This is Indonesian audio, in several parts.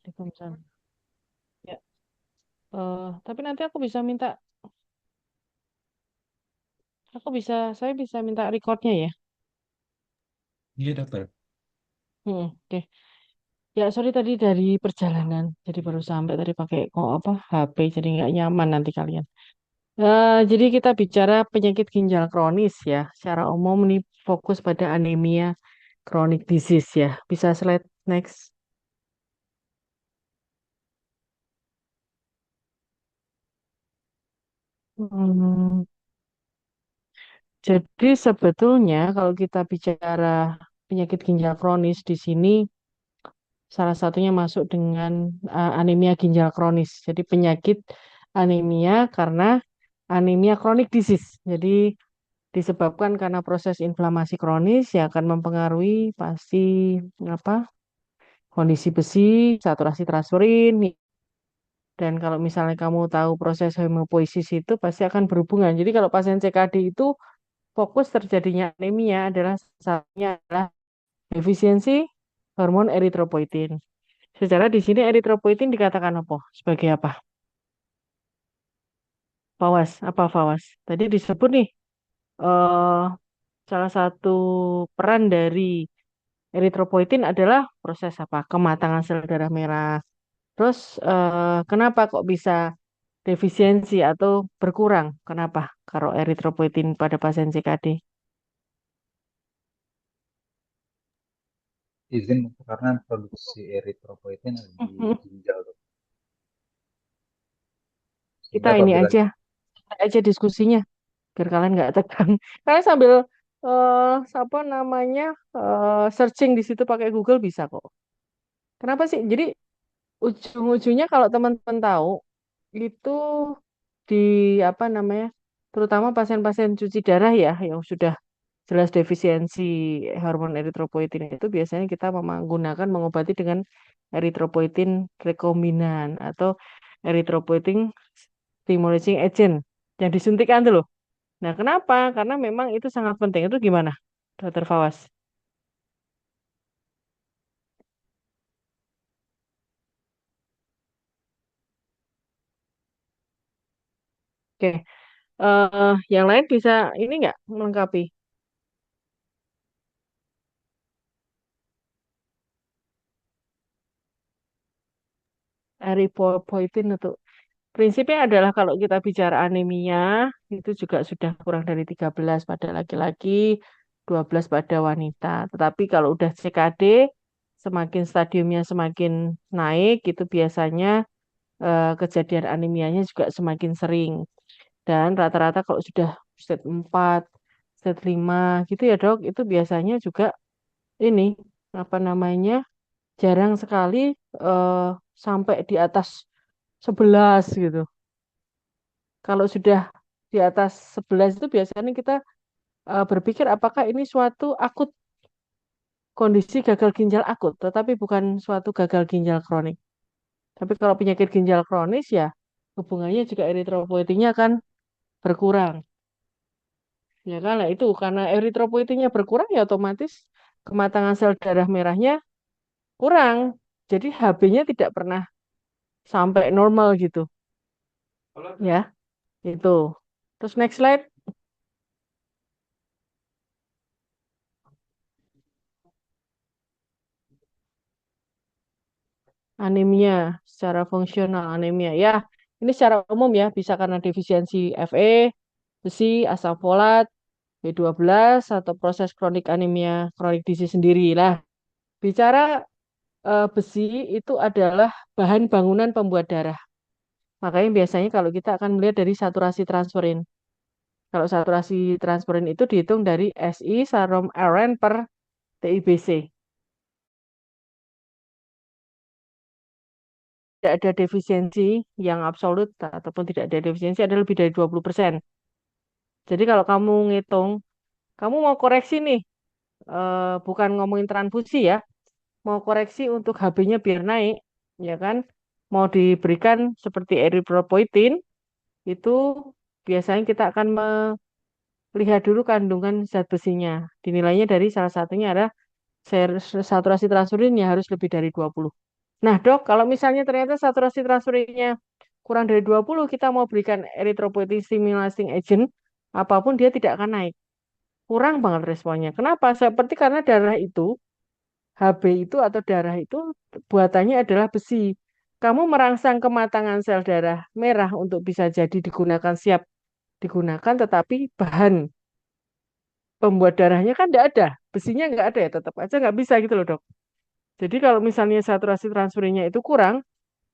Waalaikumsalam. Ya, tapi nanti saya bisa minta recordnya ya. Iya dokter. Oke. Ya, sorry tadi dari perjalanan, jadi baru sampai tadi pakai kok apa HP, jadi nggak nyaman nanti kalian. Jadi kita bicara penyakit ginjal kronis ya. Secara umum nih fokus pada anemia chronic disease ya. Bisa slide next. Hmm, jadi sebetulnya kalau kita bicara penyakit ginjal kronis di sini salah satunya masuk dengan anemia ginjal kronis. Jadi penyakit anemia karena anemia chronic disease. Jadi disebabkan karena proses inflamasi kronis yang akan mempengaruhi pasti apa kondisi besi, saturasi transferin. Dan kalau misalnya kamu tahu proses hemopoiesis itu pasti akan berhubungan. Jadi kalau pasien CKD itu fokus terjadinya anemia adalah satunya adalah defisiensi hormon eritropoietin. Secara di sini eritropoietin dikatakan apa? Sebagai apa? Fawas. Apa fawas? Tadi disebut nih eh salah satu peran dari eritropoietin adalah proses apa? Kematangan sel darah merah. Terus kenapa kok bisa defisiensi atau berkurang? Kenapa? Kalau eritropoietin pada pasien CKD. Izin karena produksi eritropoietin ada di ginjal dok. Kita Sehingga ini apabila aja diskusinya biar kalian nggak tegang. Kalian sambil eh apa namanya searching di situ pakai Google bisa kok. Kenapa sih? Jadi ujung-ujungnya kalau teman-teman tahu itu di apa namanya, terutama pasien-pasien cuci darah ya yang sudah jelas defisiensi hormon eritropoietin itu biasanya kita menggunakan mengobati dengan eritropoietin rekombinan atau eritropoietin stimulating agent yang disuntikkan tuh loh. Nah, kenapa? Karena memang itu sangat penting. Itu gimana, Dokter Fawas? Oke, yang lain bisa ini nggak melengkapi eritropoietin itu. Prinsipnya adalah kalau kita bicara anemia, itu juga sudah kurang dari 13 pada laki-laki, 12 pada wanita. Tetapi kalau udah CKD, semakin stadiumnya semakin naik, itu biasanya kejadian anemianya juga semakin sering. Dan rata-rata kalau sudah stage 4, stage 5 gitu ya dok, itu biasanya juga ini, apa namanya, jarang sekali eh, sampai di atas 11 gitu. Kalau sudah di atas 11 itu biasanya kita berpikir apakah ini suatu akut, kondisi gagal ginjal akut, tetapi bukan suatu gagal ginjal kronik. Tapi kalau penyakit ginjal kronis ya hubungannya juga eritropoietinnya akan berkurang. Ya kan, lah itu karena eritropoietinnya berkurang ya otomatis kematangan sel darah merahnya kurang. Jadi HB-nya tidak pernah sampai normal gitu. Ya, itu. Terus next slide. Anemia secara fungsional anemia ya ini secara umum ya bisa karena defisiensi Fe, besi, asam folat, B12 atau proses kronik anemia kronik disease sendiri lah. Bicara besi itu adalah bahan bangunan pembuat darah. Makanya biasanya kalau kita akan melihat dari saturasi transferin. Kalau saturasi transferin itu dihitung dari Si serum Rn per TIBC. Tidak ada defisiensi yang absolut ataupun tidak ada defisiensi ada lebih dari 20%. Jadi kalau kamu ngitung, kamu mau koreksi nih, bukan ngomongin transfusi ya, mau koreksi untuk HB-nya biar naik, ya kan? Mau diberikan seperti eritropoietin, itu biasanya kita akan melihat dulu kandungan zat besinya. Dinilainya dari salah satunya adalah saturasi transferin yang harus lebih dari 20. Nah, Dok, kalau misalnya ternyata saturasi transferinnya kurang dari 20, kita mau berikan erythropoietin stimulating agent, apapun dia tidak akan naik. Kurang banget responnya. Kenapa? Seperti karena darah itu, HB itu atau darah itu buatannya adalah besi. Kamu merangsang kematangan sel darah merah untuk bisa jadi digunakan, siap digunakan, tetapi bahan pembuat darahnya kan tidak ada. Besinya nggak ada ya, tetap aja nggak bisa gitu loh, Dok. Jadi kalau misalnya saturasi transferinnya itu kurang,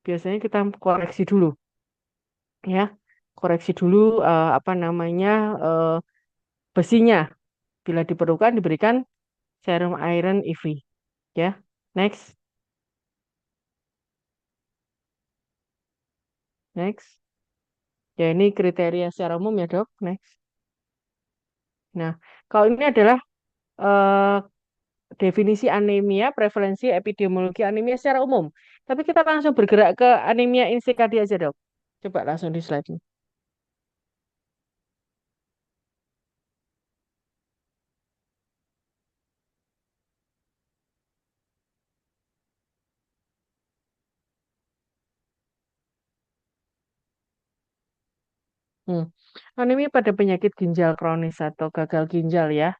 biasanya kita koreksi dulu, ya. Koreksi dulu apa namanya eh, besinya. Bila diperlukan diberikan serum iron IV, ya. Next, next. Ya ini kriteria secara umum ya, Dok. Next. Nah, kalau ini adalah eh, definisi anemia, prevalensi epidemiologi anemia secara umum. Tapi kita langsung bergerak ke anemia insikadi aja, Dok. Coba langsung di slide. Hmm. Anemia pada penyakit ginjal kronis atau gagal ginjal ya.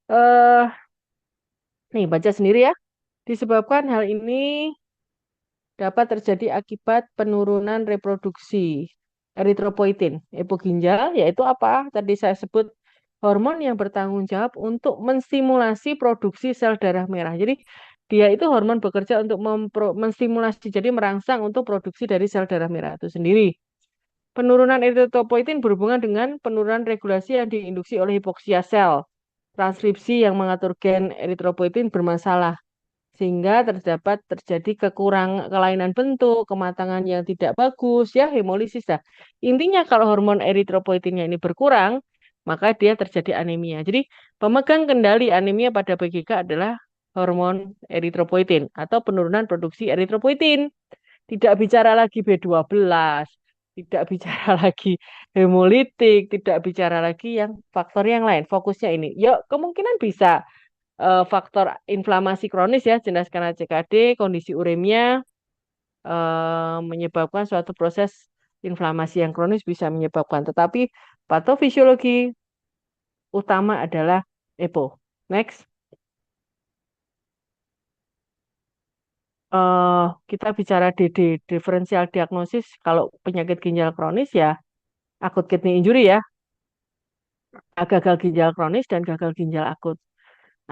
Eh, nih baca sendiri ya. Disebabkan hal ini dapat terjadi akibat penurunan reproduksi eritropoietin, epoginjal, yaitu apa? Tadi saya sebut hormon yang bertanggung jawab untuk menstimulasi produksi sel darah merah. Jadi dia itu hormon bekerja untuk menstimulasi, jadi merangsang untuk produksi dari sel darah merah itu sendiri. Penurunan eritropoietin berhubungan dengan penurunan regulasi yang diinduksi oleh hipoksia sel. Transkripsi yang mengatur gen eritropoietin bermasalah sehingga terjadi kelainan bentuk, kematangan yang tidak bagus, ya hemolisis dah. Intinya kalau hormon eritropoietinnya ini berkurang, maka dia terjadi anemia. Jadi pemegang kendali anemia pada PGK adalah hormon eritropoietin atau penurunan produksi eritropoietin. Tidak bicara lagi B12, tidak bicara lagi hemolitik, tidak bicara lagi yang faktor yang lain. Fokusnya ini. Ya, kemungkinan bisa faktor inflamasi kronis ya, jelas karena CKD, kondisi uremia menyebabkan suatu proses inflamasi yang kronis bisa menyebabkan. Tetapi patofisiologi utama adalah EPO. Next. Kita bicara DD, diferensial diagnosis kalau penyakit ginjal kronis ya akut kidney injury ya, gagal ginjal kronis dan gagal ginjal akut.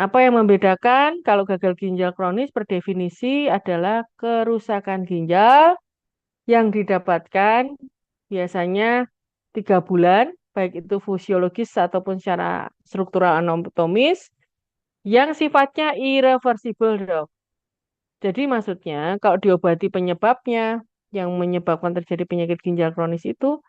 Apa yang membedakan kalau gagal ginjal kronis per definisi adalah kerusakan ginjal yang didapatkan biasanya 3 bulan, baik itu fisiologis ataupun secara struktural anatomis, yang sifatnya irreversible, dok. Jadi maksudnya kalau diobati penyebabnya yang menyebabkan terjadi penyakit ginjal kronis itu,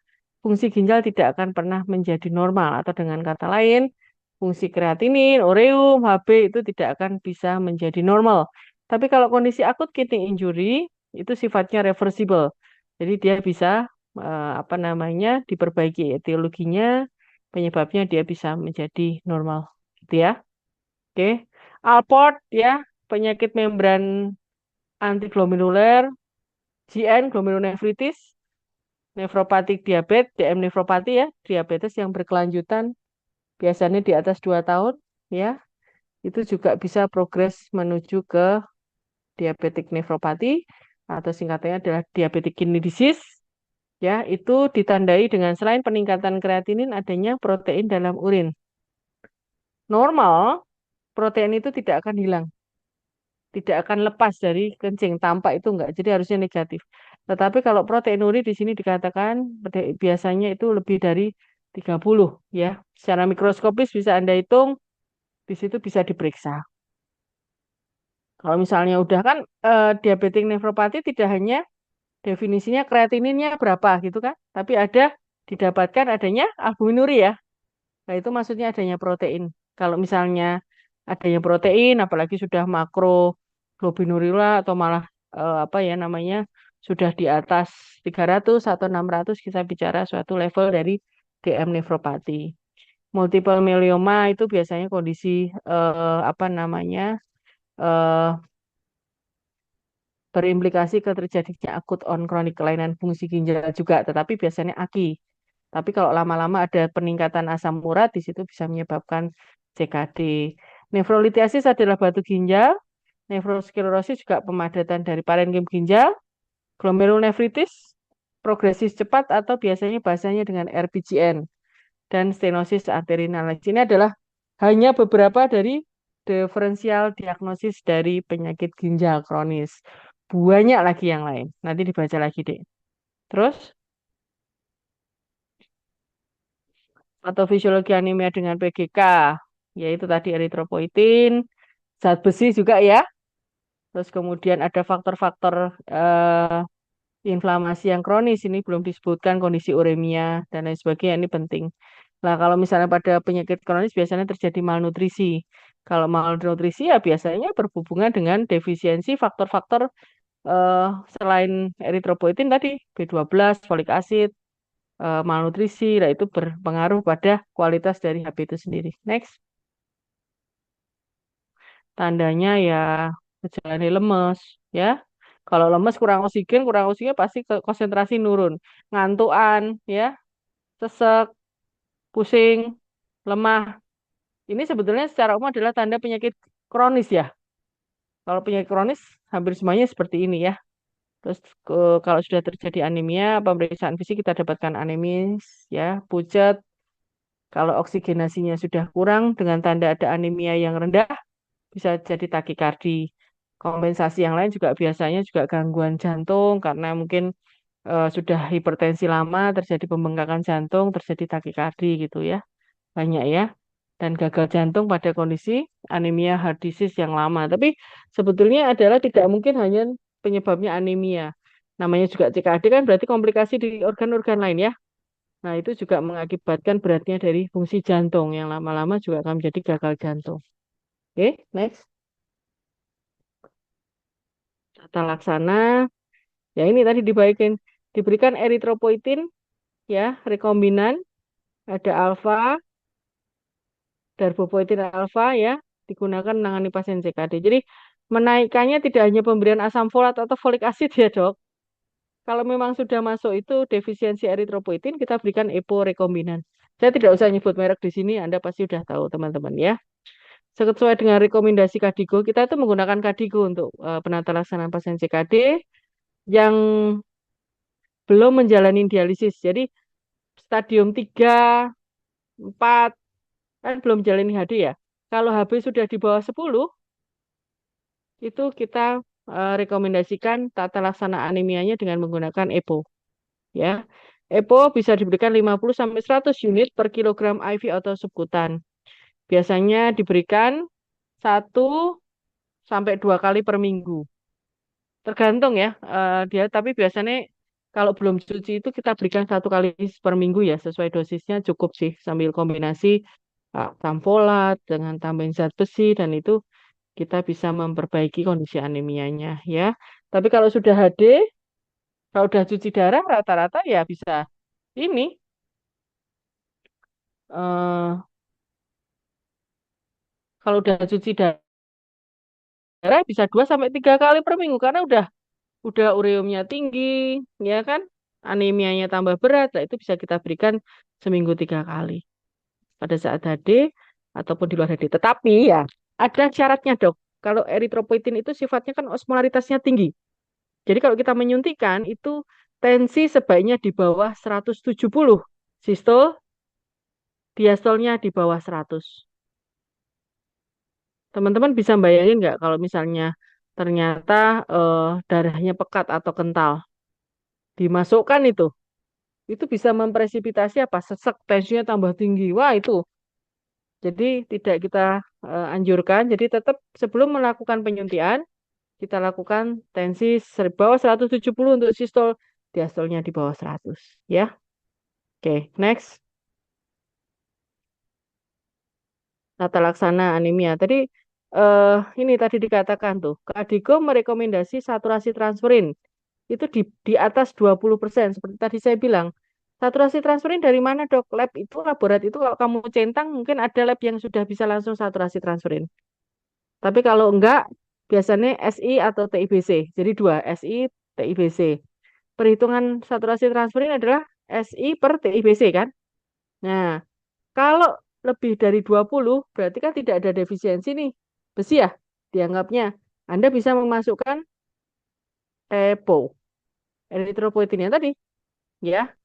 fungsi ginjal tidak akan pernah menjadi normal atau dengan kata lain, fungsi kreatinin, ureum, HB itu tidak akan bisa menjadi normal. Tapi kalau kondisi akut kidney injury itu sifatnya reversible. Jadi dia bisa apa namanya diperbaiki etiologinya, penyebabnya dia bisa menjadi normal, gitu ya. Oke. Alport ya, penyakit membran antiglomeruler, GN, glomerulonefritis, nefropatik diabetes, DM nefropati ya, diabetes yang berkelanjutan, biasanya di atas 2 tahun, ya, itu juga bisa progres menuju ke diabetik nefropati, atau singkatannya adalah diabetic kidney disease, ya, itu ditandai dengan selain peningkatan kreatinin, adanya protein dalam urin. Normal, protein itu tidak akan hilang, tidak akan lepas dari kencing, tampak itu enggak, jadi harusnya negatif. Tetapi kalau proteinuri di sini dikatakan biasanya itu lebih dari 30 ya. Secara mikroskopis bisa Anda hitung, di situ bisa diperiksa. Kalau misalnya udah kan diabetik nefropati tidak hanya definisinya kreatininnya berapa gitu kan, tapi ada didapatkan adanya albuminuri ya. Nah, itu maksudnya adanya protein. Kalau misalnya adanya protein, apalagi sudah makroglomerulina atau malah apa ya namanya, sudah di atas 300 atau 600, kita bicara suatu level dari DM nefropati. Multiple myeloma itu biasanya kondisi apa namanya, eh, berimplikasi ke terjadinya akut on kronik kelainan fungsi ginjal juga, tetapi biasanya AKI. Tapi kalau lama-lama ada peningkatan asam urat, di situ bisa menyebabkan CKD. Nefrolitiasis adalah batu ginjal, nefrosklerosis juga pemadatan dari parenkim ginjal, glomerulonefritis, progresif cepat atau biasanya bahasanya dengan RPGN, dan stenosis arterial. Ini adalah hanya beberapa dari diferensial diagnosis dari penyakit ginjal kronis. Banyak lagi yang lain. Nanti dibaca lagi, Dek. Terus, patofisiologi anemia dengan PGK, yaitu tadi eritropoietin, zat besi juga ya. Terus kemudian ada faktor-faktor inflamasi yang kronis, ini belum disebutkan kondisi uremia dan lain sebagainya, ini penting. Nah, kalau misalnya pada penyakit kronis biasanya terjadi malnutrisi. Kalau malnutrisi ya biasanya berhubungan dengan defisiensi faktor-faktor eh, selain eritropoietin tadi, B12, folik asid, malnutrisi, nah itu berpengaruh pada kualitas dari HB itu sendiri. Next, tandanya ya gejalanya lemes, ya. Kalau lemes kurang oksigen pasti konsentrasi nurun, ngantukan, ya, sesek, pusing, lemah. Ini sebetulnya secara umum adalah tanda penyakit kronis ya. Kalau penyakit kronis hampir semuanya seperti ini ya. Terus kalau sudah terjadi anemia, pemeriksaan fisik kita dapatkan anemis, ya, pucat. Kalau oksigenasinya sudah kurang dengan tanda ada anemia yang rendah, bisa jadi takikardi. Kompensasi yang lain juga biasanya juga gangguan jantung karena mungkin sudah hipertensi lama, terjadi pembengkakan jantung, terjadi takikardi gitu ya. Banyak ya. Dan gagal jantung pada kondisi anemia heart disease yang lama. Tapi sebetulnya adalah tidak mungkin hanya penyebabnya anemia. Namanya juga CKD kan berarti komplikasi di organ-organ lain ya. Nah, itu juga mengakibatkan beratnya dari fungsi jantung yang lama-lama juga akan menjadi gagal jantung. Oke, next. Tata laksana. Ya ini tadi diberikan eritropoietin ya, rekombinan, ada alfa, darbopoietin alfa ya, digunakan menangani pasien CKD. Jadi menaikkannya tidak hanya pemberian asam folat atau folik asid ya, Dok. Kalau memang sudah masuk itu defisiensi eritropoietin, kita berikan EPO rekombinan. Saya tidak usah nyebut merek di sini, Anda pasti sudah tahu teman-teman ya. Sesuai dengan rekomendasi Kadigo, kita itu menggunakan Kadigo untuk penata laksanaan pasien CKD yang belum menjalani dialisis. Jadi stadium 3, 4 kan belum menjalani HD ya. Kalau HB sudah di bawah 10, itu kita rekomendasikan tata laksana anemianya dengan menggunakan EPO. Ya. EPO bisa diberikan 50 sampai 100 unit per kilogram IV atau subkutan. Biasanya diberikan 1 sampai 2 kali per minggu. Tergantung ya dia, tapi biasanya kalau belum cuci itu kita berikan 1 kali per minggu ya, sesuai dosisnya cukup sih sambil kombinasi tamfolat dengan tambahin zat besi dan itu kita bisa memperbaiki kondisi anemianya ya. Tapi kalau sudah HD, kalau udah cuci darah rata-rata ya bisa ini eh kalau udah cuci darah bisa 2 sampai 3 kali per minggu karena udah ureumnya tinggi, ya kan? Anemianya tambah berat, nah itu bisa kita berikan seminggu 3 kali pada saat HD ataupun di luar HD. Tetapi ya ada syaratnya dok. Kalau eritropoietin itu sifatnya kan osmolaritasnya tinggi. Jadi kalau kita menyuntikkan itu tensi sebaiknya di bawah 170. Sistol, diastolnya di bawah 100. Teman-teman bisa bayangin nggak kalau misalnya ternyata darahnya pekat atau kental, dimasukkan itu bisa mempresipitasi apa? Sesek, tensinya tambah tinggi. Wah, itu. Jadi tidak kita anjurkan. Jadi tetap sebelum melakukan penyuntikan, kita lakukan tensi bawah 170 untuk sistol, diastolnya di bawah 100. Ya, oke, next. Tata laksana anemia. Tadi ini tadi dikatakan tuh, Kadigo merekomendasi saturasi transferin itu di atas 20%. Seperti tadi saya bilang, saturasi transferin dari mana dok? Lab itu, laborat itu kalau kamu centang mungkin ada lab yang sudah bisa langsung saturasi transferin. Tapi kalau enggak, biasanya SI atau TIBC. Jadi dua, SI, TIBC. Perhitungan saturasi transferin adalah SI per TIBC kan? Nah, kalau lebih dari 20 berarti kan tidak ada defisiensi nih. Besi ya, dianggapnya. Anda bisa memasukkan EPO, eritropoietin yang tadi. Ya,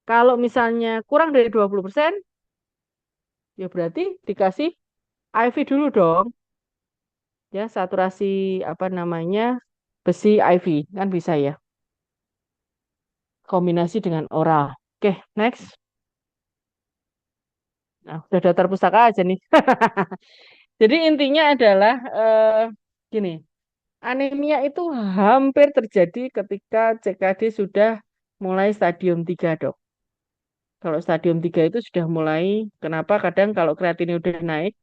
kalau misalnya kurang dari 20%, ya berarti dikasih IV dulu dong. Ya, saturasi apa namanya besi IV. Kan bisa ya. Kombinasi dengan oral. Oke, next. Nah, udah daftar pustaka aja nih. Jadi intinya adalah gini, anemia itu hampir terjadi ketika CKD sudah mulai stadium 3 dok. Kalau stadium 3 itu sudah mulai, kenapa kadang kalau kreatinnya udah naik,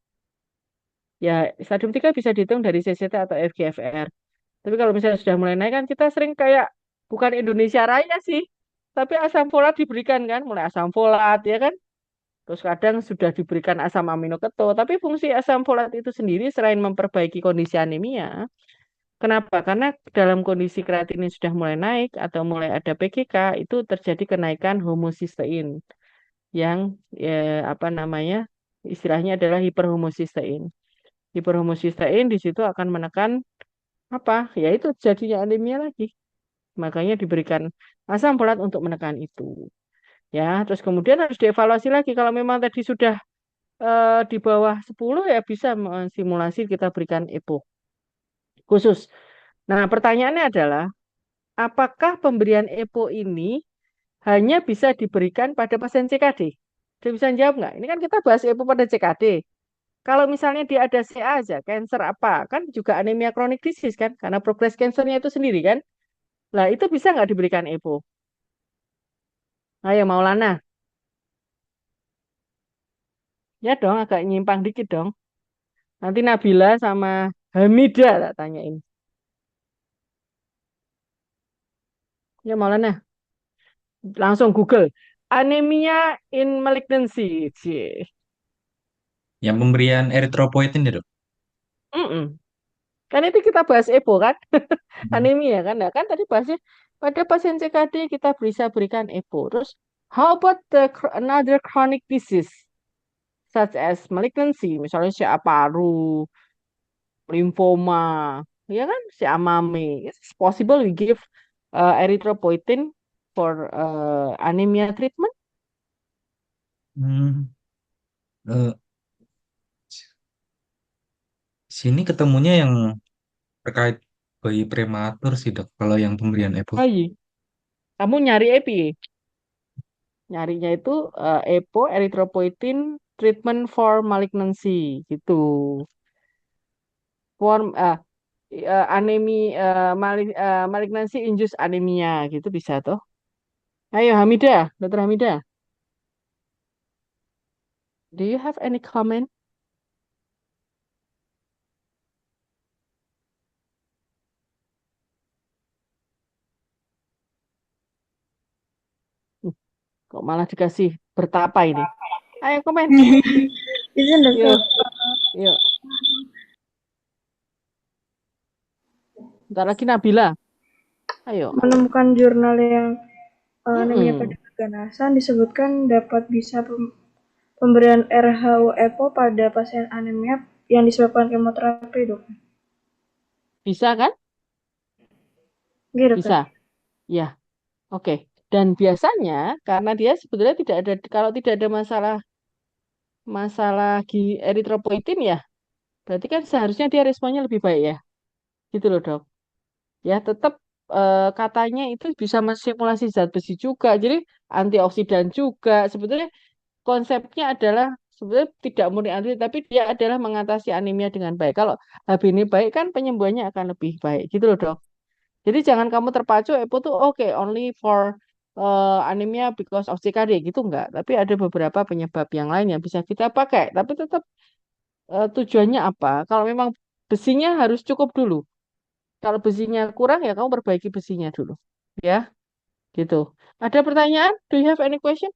ya stadium 3 bisa dihitung dari CCT atau FGFR. Tapi kalau misalnya sudah mulai naik kan kita sering kayak, bukan Indonesia Raya sih, tapi asam folat diberikan kan, mulai asam folat ya kan. Terus kadang sudah diberikan asam aminoketo, tapi fungsi asam folat itu sendiri selain memperbaiki kondisi anemia, kenapa? Karena dalam kondisi kreatinin sudah mulai naik atau mulai ada PGK, itu terjadi kenaikan homosistein yang apa namanya? Istilahnya adalah hiperhomosistein. Hiperhomosistein di situ akan menekan apa? Yaitu jadinya anemia lagi. Makanya diberikan asam folat untuk menekan itu. Ya, terus kemudian harus dievaluasi lagi kalau memang tadi sudah di bawah 10 ya bisa simulasi kita berikan EPO khusus. Nah, pertanyaannya adalah apakah pemberian EPO ini hanya bisa diberikan pada pasien CKD? Dia bisa jawab nggak? Ini kan kita bahas EPO pada CKD. Kalau misalnya dia ada CA aja, cancer apa, kan juga anemia kronik disease kan, karena progres cancernya itu sendiri kan. Nah, itu bisa nggak diberikan EPO? Ayo Maulana, ya dong agak nyimpang dikit dong. Nanti Nabila sama Hamida tak tanyain. Ya Maulana, langsung Google. Anemia in malignancy. Cie. Yang pemberian eritropoietin ya, Dok? Mm-mm. Kan itu kita bahas EPO kan, Hmm. anemia kan. Nah, kan tadi bahasnya pada pasien CKD kita bisa berikan EPO. Terus, how about the another chronic disease such as malignancy, misalnya si paru, limfoma, ya kan, si amame. It's possible we give erythropoietin for anemia treatment. Hmm, eh, sini ketemunya yang terkait bayi prematur sih, Dok. Kalau yang pemberian EPO. Ayo, kamu nyari EPI. Nyarinya itu EPO, erythropoietin treatment for malignancy gitu. Form malignancy induced anemia gitu bisa tuh. Ayo Hamidah, Dokter Hamidah, do you have any comment? Uh, Kok malah dikasih bertapa ini? Ayo komen. Izin dokter, Yuk, yuk. Bentar lagi Nabila. Ayo. menemukan jurnal yang anemia pada Mm-mm. keganasan disebutkan dapat bisa pemberian RHU-EPO pada pasien anemia yang disebabkan kemoterapi, dok. Bisa kan? Oke, dokter. Bisa. Ya, oke. Dan biasanya karena dia sebetulnya tidak ada, kalau tidak ada masalah masalah eritropoietin ya, berarti kan seharusnya dia responnya lebih baik ya. Gitu loh, Dok. Ya, tetap katanya itu bisa mensimulasi zat besi juga. Jadi antioksidan juga. Sebetulnya konsepnya adalah sebetulnya tidak murni anti, tapi dia adalah mengatasi anemia dengan baik. Kalau HB ini baik kan penyembuhannya akan lebih baik. Gitu loh, Dok. Jadi jangan kamu terpacu EPO tuh oke only for anemia because of CKD gitu enggak. Tapi ada beberapa penyebab yang lain yang bisa kita pakai. Tapi tetap tujuannya apa? Kalau memang besinya harus cukup dulu. Kalau besinya kurang ya kamu perbaiki besinya dulu. Ya, gitu. Ada pertanyaan? Do you have any question?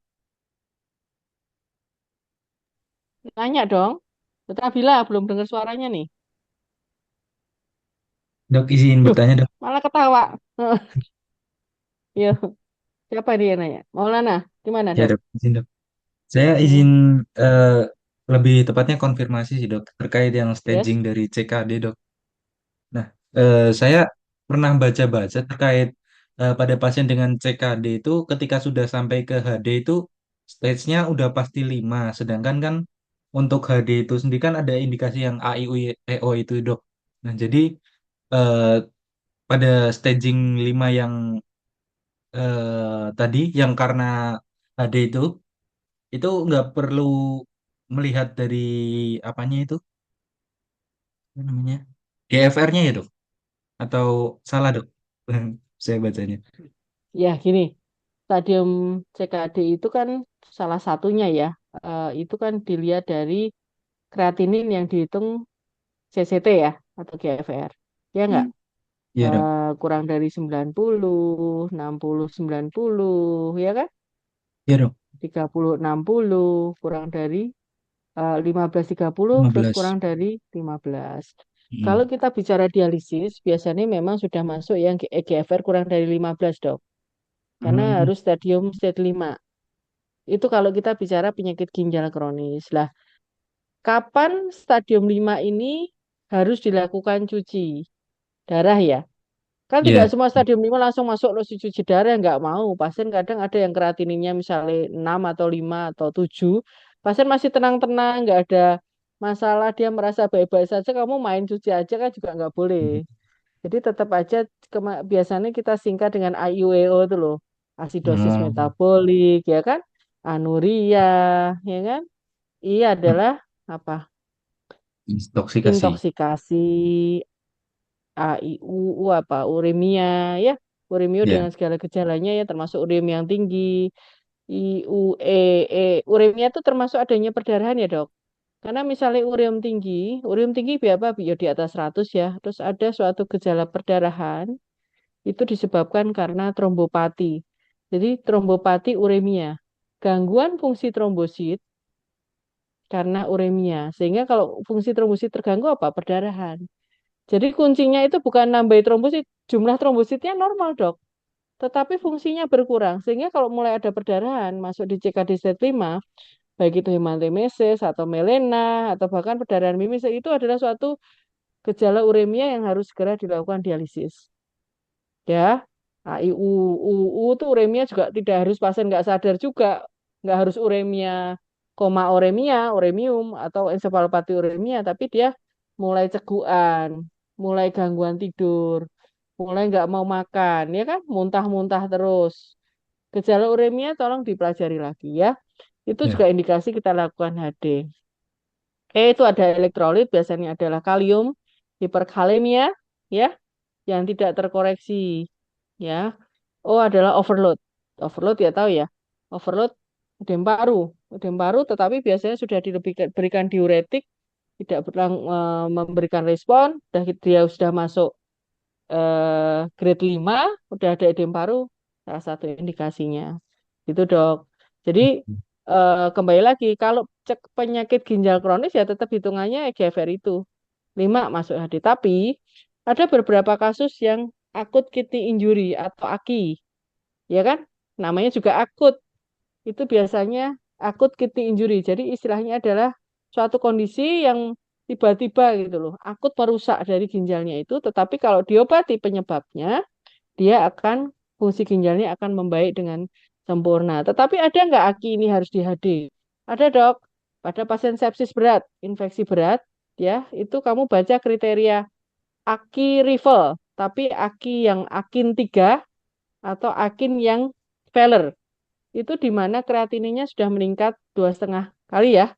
Tanya dong. Betul Bila belum dengar suaranya nih. Dok, izin Duh, bertanya, Dok. malah ketawa. Yo, siapa dia yang nanya? Maulana, gimana Ya, dok? Dok, izin, Dok. Saya izin Hmm, eh, lebih tepatnya konfirmasi sih, Dok, terkait yang staging yes. dari CKD, Dok. Nah, saya pernah baca-baca terkait pada pasien dengan CKD itu ketika sudah sampai ke HD itu stage-nya udah pasti 5. Sedangkan kan untuk HD itu sendiri kan ada indikasi yang A, I, U, E, O itu, Dok. Nah, jadi eh, pada staging 5 yang tadi yang karena HD itu nggak perlu melihat dari apanya itu apa namanya GFR-nya ya, Dok, atau salah, Dok? Saya bacanya. Ya, gini. Stadium CKD itu kan salah satunya ya. Itu kan dilihat dari kreatinin yang dihitung CCT ya, atau GFR. Ya nggak? Iya, Dok. Kurang dari 90, 60, 90, ya kan? Iya, Dok. 30, 60, kurang dari 15, 30, terus 15. kurang dari 15. Kalau Hmm. kita bicara dialisis, biasanya memang sudah masuk yang EGFR kurang dari 15, dok. Karena Hmm. harus stadium stage 5. Itu kalau kita bicara penyakit ginjal kronis. Lah, kapan stadium 5 ini harus dilakukan cuci darah ya? Kan Iya. tidak semua stadium 5 langsung masuk lo cuci darah, nggak mau. Pasien kadang ada yang kreatininnya misalnya 6 atau 5 atau 7. Pasien masih tenang-tenang, nggak ada masalah, dia merasa baik-baik saja, kamu main cuci aja kan juga nggak boleh. Jadi tetap aja biasanya kita singkat dengan IUEO itu loh. Asidosis Oh, metabolik, ya kan? Anuria, ya kan? Iya adalah apa? intoksikasi. Intoksikasi, AIU apa uremia ya, uremia Ya. dengan segala gejalanya ya, termasuk uremia yang tinggi, IUE, uremia itu termasuk adanya perdarahan ya dok. Karena misalnya ureum tinggi biapa ya di atas 100 ya, terus ada suatu gejala perdarahan itu disebabkan karena trombopati. Jadi trombopati uremia, gangguan fungsi trombosit karena uremia. Sehingga kalau fungsi trombosit terganggu apa? Perdarahan. Jadi kuncinya itu bukan nambah trombosit, jumlah trombositnya normal, Dok. Tetapi fungsinya berkurang. Sehingga kalau mulai ada perdarahan masuk di CKD stage 5, baik itu hematemesis atau melena atau bahkan perdarahan mimis, itu adalah suatu gejala uremia yang harus segera dilakukan dialisis. Ya, AIU, UU itu uremia juga tidak harus pasien nggak sadar juga, nggak harus uremia, koma uremia, uremium atau ensefalopati uremia, tapi dia mulai cegukan, mulai gangguan tidur, mulai nggak mau makan, ya kan, muntah-muntah terus. Gejala uremia tolong dipelajari lagi ya. Itu Ya. juga indikasi kita lakukan HD. Itu ada elektrolit, biasanya adalah kalium, hiperkalemia, ya, yang tidak terkoreksi, ya. Oh, adalah overload. Overload ya tahu ya. Overload edem paru, tetapi biasanya sudah diberikan diuretik, tidak memberikan respon, dia sudah masuk grade 5, udah ada edem paru, salah satu indikasinya. Itu dok. Jadi kembali lagi, kalau cek penyakit ginjal kronis ya tetap hitungannya EGFR itu 5 masuk HD. Tapi ada beberapa kasus yang akut kidney injury atau AKI, ya kan? Namanya juga akut. Itu biasanya akut kidney injury. Jadi istilahnya adalah suatu kondisi yang tiba-tiba gitu loh, akut merusak dari ginjalnya itu, tetapi kalau diobati penyebabnya, dia akan fungsi ginjalnya akan membaik dengan sempurna. Tetapi ada nggak AKI ini harus di HD? Ada dok. Pada pasien sepsis berat, infeksi berat, ya itu kamu baca kriteria AKI rival, tapi AKI yang AKIN 3 atau AKIN yang failure. Itu di mana kreatininnya sudah meningkat 2,5 kali ya.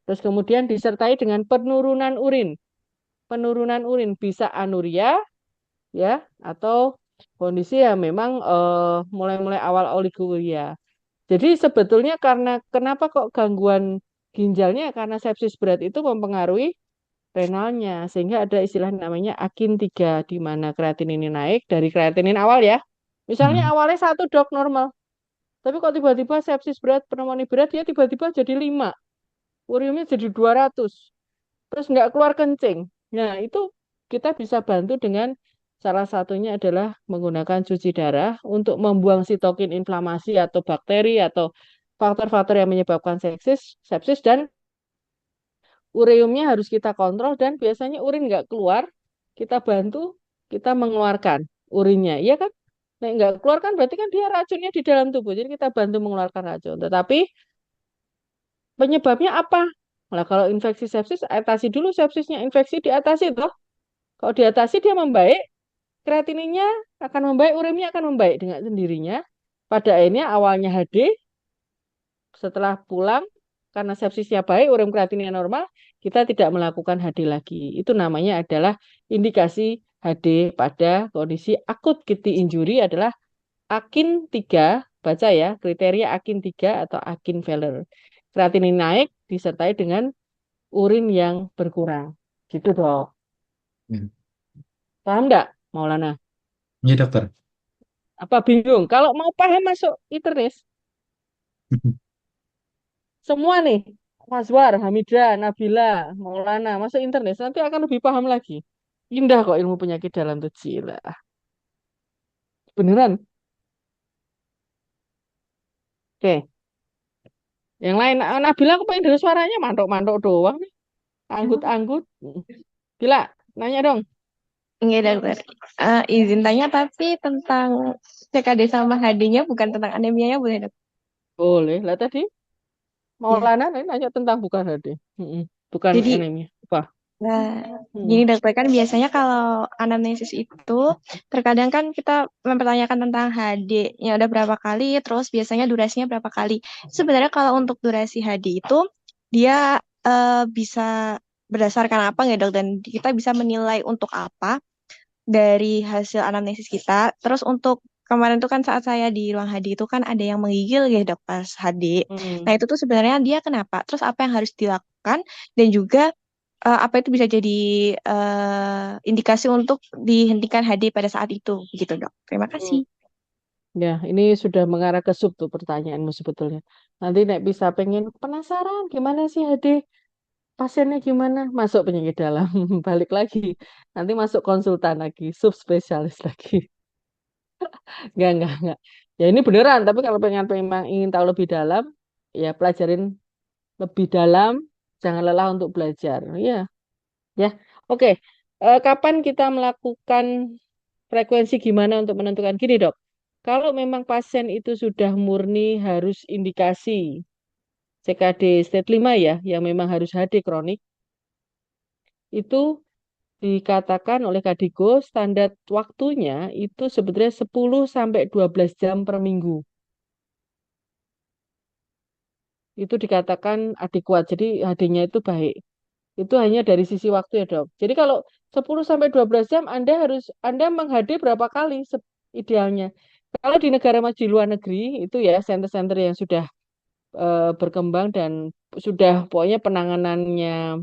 Terus kemudian disertai dengan penurunan urin. Penurunan urin bisa anuria ya, atau kondisi ya memang mulai-mulai awal oliguria. Jadi sebetulnya karena kenapa kok gangguan ginjalnya, karena sepsis berat itu mempengaruhi renalnya, sehingga ada istilah namanya akin 3 di mana kreatinin ini naik dari kreatinin awal ya. Misalnya Hmm. awalnya 1 dok normal, tapi kok tiba-tiba sepsis berat, pneumonia berat, dia tiba-tiba jadi 5, uriumnya jadi 200, terus nggak keluar kencing. Nah, itu kita bisa bantu dengan Salah satunya adalah menggunakan cuci darah untuk membuang sitokin inflamasi atau bakteri atau faktor-faktor yang menyebabkan sepsis dan ureumnya harus kita kontrol dan biasanya urin nggak keluar, kita bantu, kita mengeluarkan urinnya, iya kan? Nah, nggak keluar kan berarti kan dia racunnya di dalam tubuh, jadi kita bantu mengeluarkan racun. Tetapi penyebabnya apa? Nah, kalau infeksi sepsis, atasi dulu sepsisnya, infeksi diatasi toh. Kalau diatasi dia membaik, kreatininnya akan membaik, urinnya akan membaik dengan sendirinya. Pada akhirnya awalnya HD, setelah pulang karena sepsisnya baik, urin kreatinnya normal, kita tidak melakukan HD lagi. Itu namanya adalah indikasi HD pada kondisi akut kidney injury adalah AKIN 3, baca ya, kriteria AKIN 3 atau AKIN failure. Kreatinin naik disertai dengan urin yang berkurang. Gitu dong. Hmm. Paham nggak, Maulana? Iya dokter. Apa bingung? Kalau mau paham masuk internet. Semua nih, Mazwar, Hamida, Nabila, Maulana, masuk internet. Nanti akan lebih paham lagi. Indah kok ilmu penyakit dalam tuh Cila. Beneran. Oke. Yang lain, Nabila aku pengen dengar suaranya mantok-mantok doang nih. Anggut-anggut. Bila, nanya dong. Enggak dokter. Izin tanya tapi tentang CKD sama HD-nya bukan tentang anemianya boleh dok? Boleh. Lah tadi Ya. Maulana nanya tentang bukan HD. Bukan Jadi anemia. Apa? nah, Mm-mm. gini dokter kan biasanya kalau anamnesis itu terkadang kan kita mempertanyakan tentang HD-nya udah berapa kali, terus biasanya durasinya berapa kali. Sebenarnya kalau untuk durasi HD itu dia bisa berdasarkan apa nggak dok? Dan kita bisa menilai untuk apa dari hasil anamnesis kita. Terus untuk kemarin tuh kan saat saya di ruang HD itu kan ada yang menggigil ya dok pas HD. Mm. Nah itu tuh sebenarnya dia kenapa? Terus apa yang harus dilakukan? Dan juga apa itu bisa jadi indikasi untuk dihentikan HD pada saat itu, gitu dok. Terima kasih. Ya, ini sudah mengarah ke sub tuh pertanyaanmu sebetulnya. Nanti nek bisa pengen penasaran gimana sih HD pasiennya gimana, masuk penyakit dalam, balik lagi. Nanti masuk konsultan lagi, sub spesialis lagi. Enggak. Ya ini beneran, tapi kalau memang ingin tahu lebih dalam, ya pelajarin lebih dalam, jangan lelah untuk belajar. Ya. Oke. Kapan kita melakukan frekuensi gimana untuk menentukan gini, Dok? Kalau memang pasien itu sudah murni harus indikasi CKD stage 5 ya, yang memang harus HD kronik, itu dikatakan oleh Kadigo standar waktunya itu sebetulnya 10 sampai 12 jam per minggu. Itu dikatakan adekuat. Jadi HD-nya itu baik. Itu hanya dari sisi waktu ya, Dok. Jadi kalau 10 sampai 12 jam Anda meng-HD berapa kali idealnya. Kalau di negara maju di luar negeri itu ya center-center yang sudah berkembang dan sudah pokoknya penanganannya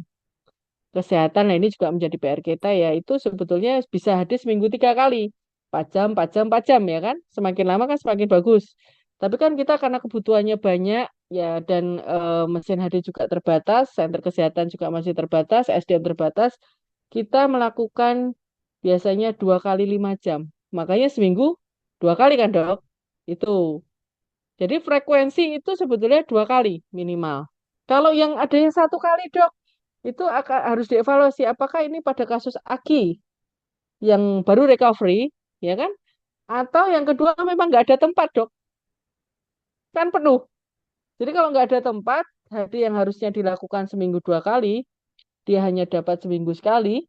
kesehatan, nah ini juga menjadi PR kita ya, itu sebetulnya bisa HD seminggu 3 kali, 4 jam, 4 jam, 4 jam ya kan, semakin lama kan semakin bagus. Tapi kan kita karena kebutuhannya banyak ya dan mesin HD juga terbatas, center kesehatan juga masih terbatas, SDM terbatas, kita melakukan biasanya 2 kali 5 jam. Makanya seminggu 2 kali kan dok, itu. Jadi frekuensi itu sebetulnya 2 kali minimal. Kalau yang ada yang 1 kali dok, itu harus dievaluasi apakah ini pada kasus aki yang baru recovery, ya kan? Atau yang kedua memang nggak ada tempat dok, kan penuh. Jadi kalau nggak ada tempat, jadi yang harusnya dilakukan seminggu 2 kali, dia hanya dapat seminggu sekali.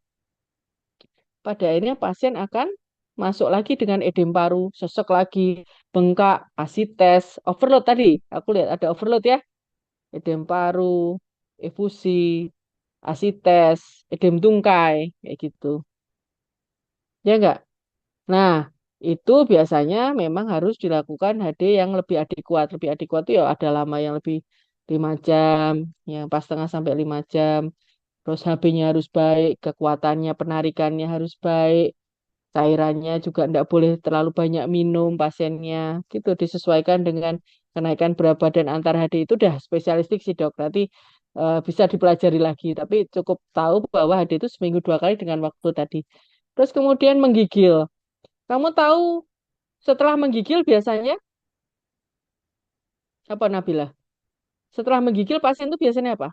Pada akhirnya pasien akan masuk lagi dengan edem paru, sesek lagi, bengkak, asites, overload tadi. Aku lihat ada overload ya, edem paru, efusi, asites, edem tungkai, kayak gitu. Ya enggak? Nah, itu biasanya memang harus dilakukan HD yang lebih adekuat. Lebih adekuat itu ya ada lama yang lebih 5 jam, yang pas setengah sampai 5 jam. Terus HB-nya harus baik, kekuatannya, penarikannya harus baik, cairannya juga tidak boleh terlalu banyak minum pasiennya. Gitu disesuaikan dengan kenaikan berat badan antar HD itu udah spesialistik sih dok. Nanti bisa dipelajari lagi. Tapi cukup tahu bahwa HD itu seminggu 2 kali dengan waktu tadi. Terus kemudian menggigil. Kamu tahu setelah menggigil biasanya apa, Nabila? Setelah menggigil pasien itu biasanya apa?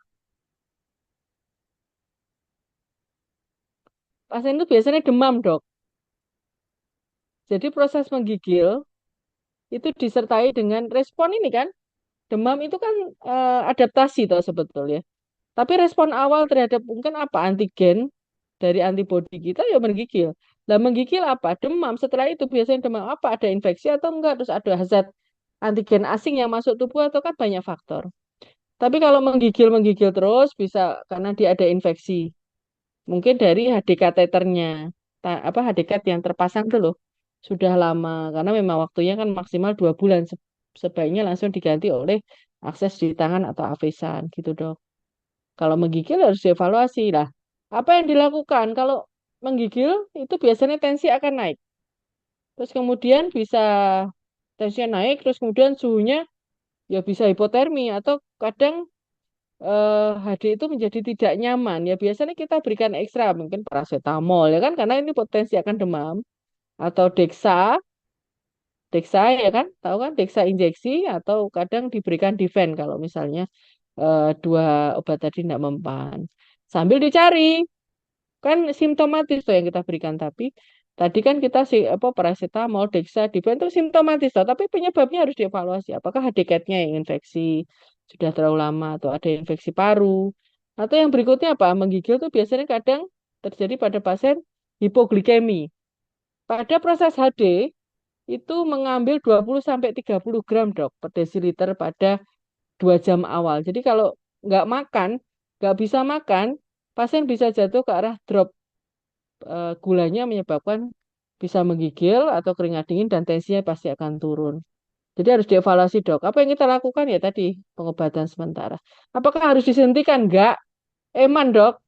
Pasien itu biasanya demam, Dok. Jadi proses menggigil itu disertai dengan respon ini kan. Demam itu kan adaptasi toh sebetulnya. Tapi respon awal terhadap mungkin apa antigen dari antibodi kita ya menggigil. Lah menggigil apa? Demam. Setelah itu biasanya demam apa? Ada infeksi atau enggak? Terus ada zat antigen asing yang masuk tubuh atau kan banyak faktor. Tapi kalau menggigil terus bisa karena dia ada infeksi. Mungkin dari HD kateternya. Apa HD kat yang terpasang tuh loh. Sudah lama karena memang waktunya kan maksimal 2 bulan. Sebaiknya langsung diganti oleh akses di tangan atau avisan gitu, Dok. Kalau menggigil harus dievaluasi lah. Apa yang dilakukan? Kalau menggigil itu biasanya tensi akan naik. Terus kemudian bisa tensinya naik, terus kemudian suhunya ya bisa hipotermi atau kadang HD itu menjadi tidak nyaman. Ya biasanya kita berikan ekstra, mungkin paracetamol ya kan, karena ini potensi akan demam atau Dexa ya kan, tahu kan Dexa injeksi atau kadang diberikan Diven kalau misalnya dua obat tadi tidak mempan. Sambil dicari kan simptomatis tuh yang kita berikan tapi tadi kan kita si apa paracetamol, Dexa, Diven itu simptomatis toh, tapi penyebabnya harus dievaluasi. Apakah HDCat-nya yang infeksi sudah terlalu lama atau ada infeksi paru atau yang berikutnya apa? Menggigil tuh biasanya kadang terjadi pada pasien hipoglikemi. Pada proses HD itu mengambil 20 sampai 30 gram dok per desiliter pada 2 jam awal. Jadi kalau nggak makan, nggak bisa makan, pasien bisa jatuh ke arah drop gulanya menyebabkan bisa menggigil atau keringat dingin dan tensinya pasti akan turun. Jadi harus dievaluasi dok. Apa yang kita lakukan ya tadi pengobatan sementara. Apakah harus disentikan? Enggak. Eman dok.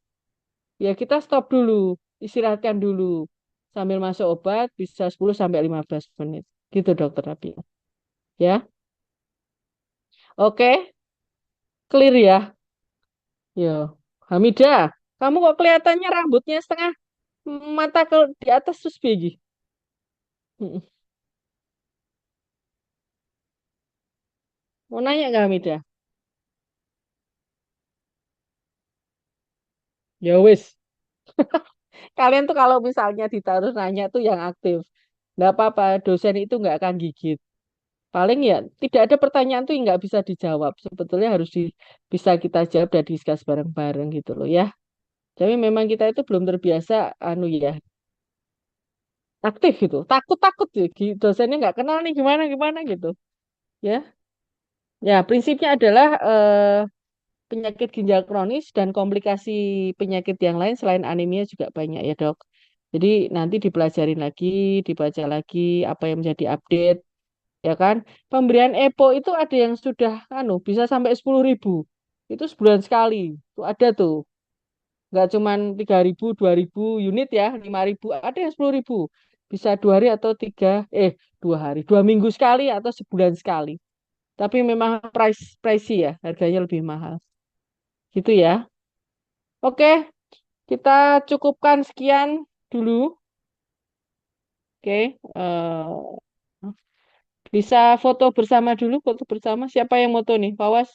Ya kita stop dulu, istirahatkan dulu. Sambil masuk obat bisa 10 sampai 15 menit. Gitu dokter Nabi. Ya. Oke, clear ya. Yo. Hamidah, kamu kok kelihatannya rambutnya setengah mata ke di atas terus begini. Mm-mm. Mau nanya nggak Hamidah? Ya wis. Kalian tuh kalau misalnya ditaruh nanya tuh yang aktif. Nggak apa-apa, dosen itu nggak akan gigit. Paling ya tidak ada pertanyaan tuh yang nggak bisa dijawab. Sebetulnya harus bisa kita jawab dan diskus bareng-bareng gitu loh ya. Tapi memang kita itu belum terbiasa anu ya aktif gitu. Takut-takut ya. Dosennya nggak kenal nih gimana gimana gitu. Ya, ya prinsipnya adalah penyakit ginjal kronis dan komplikasi penyakit yang lain selain anemia juga banyak ya dok. Jadi nanti dipelajarin lagi, dibaca lagi apa yang menjadi update, ya kan? Pemberian EPO itu ada yang sudah anu bisa sampai 10.000. Itu sebulan sekali. Itu ada tuh. Nggak cuman 3.000, 2.000 unit ya, 5.000. Ada yang 10.000. Bisa 2 hari atau 2 hari, 2 minggu sekali atau sebulan sekali. Tapi memang pricey ya, harganya lebih mahal. Gitu ya. Oke, kita cukupkan sekian dulu. Oke, bisa foto bersama dulu, foto bersama. Siapa yang foto nih? Pawas?